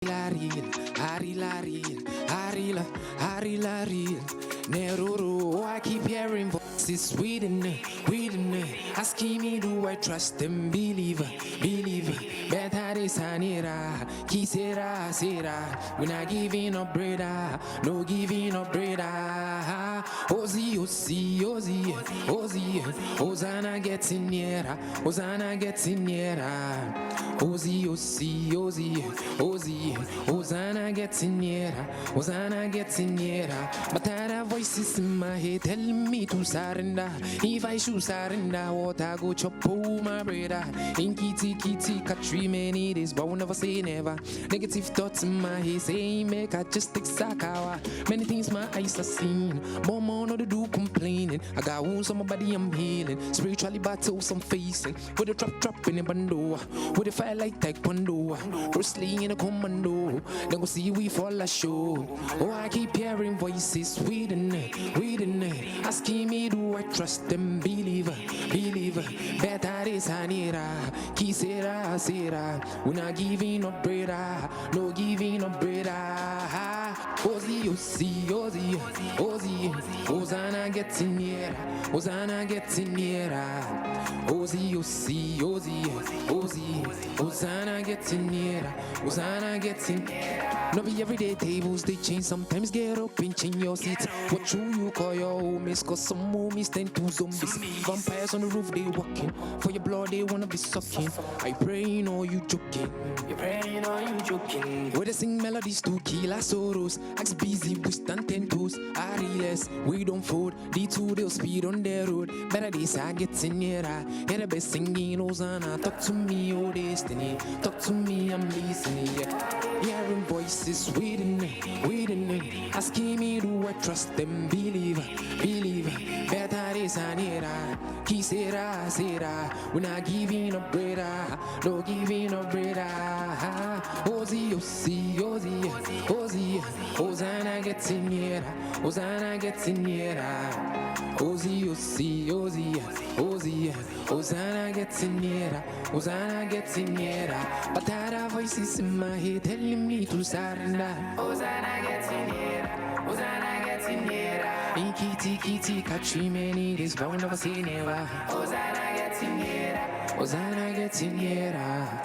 Hari Neruru, I keep hearing voices within it, asking me do I trust and believe, better this anira, kisera, sera, we're not giving up, brother, no giving up, brother. Ozzy, Hosanna gets in nearer, Hosanna gets in nearer. Ozzy, Hosanna gets in nearer, Hosanna gets in nearer. But I have voices in my head telling me to surrender. If I should surrender, what I go chop my brother. In kitty, catch many days, but I will never say never. Negative thoughts in my head say make I just take sakawa. Many things my eyes have seen, but more no to do complaining. I got wounds on my body, I'm healing. Spiritually battles I'm facing. With a drop in a bando, with a fire like taekwondo, wrestling in a commando. Then go see we fall a show. Oh, I keep hearing voices within it, asking me do I trust them, believe, better is anira, kisera, sera, we're not giving up, brother, no giving up, brother. Ozzy, Hosanna gets in nearer, Hosanna gets in nearer. Ozzy, Hosanna gets in nearer, Hosanna gets in. No be everyday tables they change, sometimes get up and change your seat. What you call your homies, cause some homies tend to zombies. Vampires on the roof they walking, for your blood they wanna be sucking. I pray you know you joking, where they sing melodies to kill our sorrows. Ask busy, we stand 10 toes. Ariles, we don't fold. The two they'll speed on their road. Better days I get in nearer. Hear the best singing Hosanna. Talk to me, oh destiny. Talk to me, I'm listening. Yeah. Hearing voices within it, asking me do I trust them, believe, better is anira, kisera, sera, we're not giving up, brother, no giving up, brother. Ozzy, Hosanna gets in nearer, Hosanna gets in nearer. Ozzy, Hosanna gets in nearer, Hosanna gets in nearer. But I have voices in my head telling me to surrender. Hosanna gets in nearer, Hosanna gets in nearer. In kitty, catch many days, but I will never say never. Hosanna gets in nearer, Hosanna gets in nearer.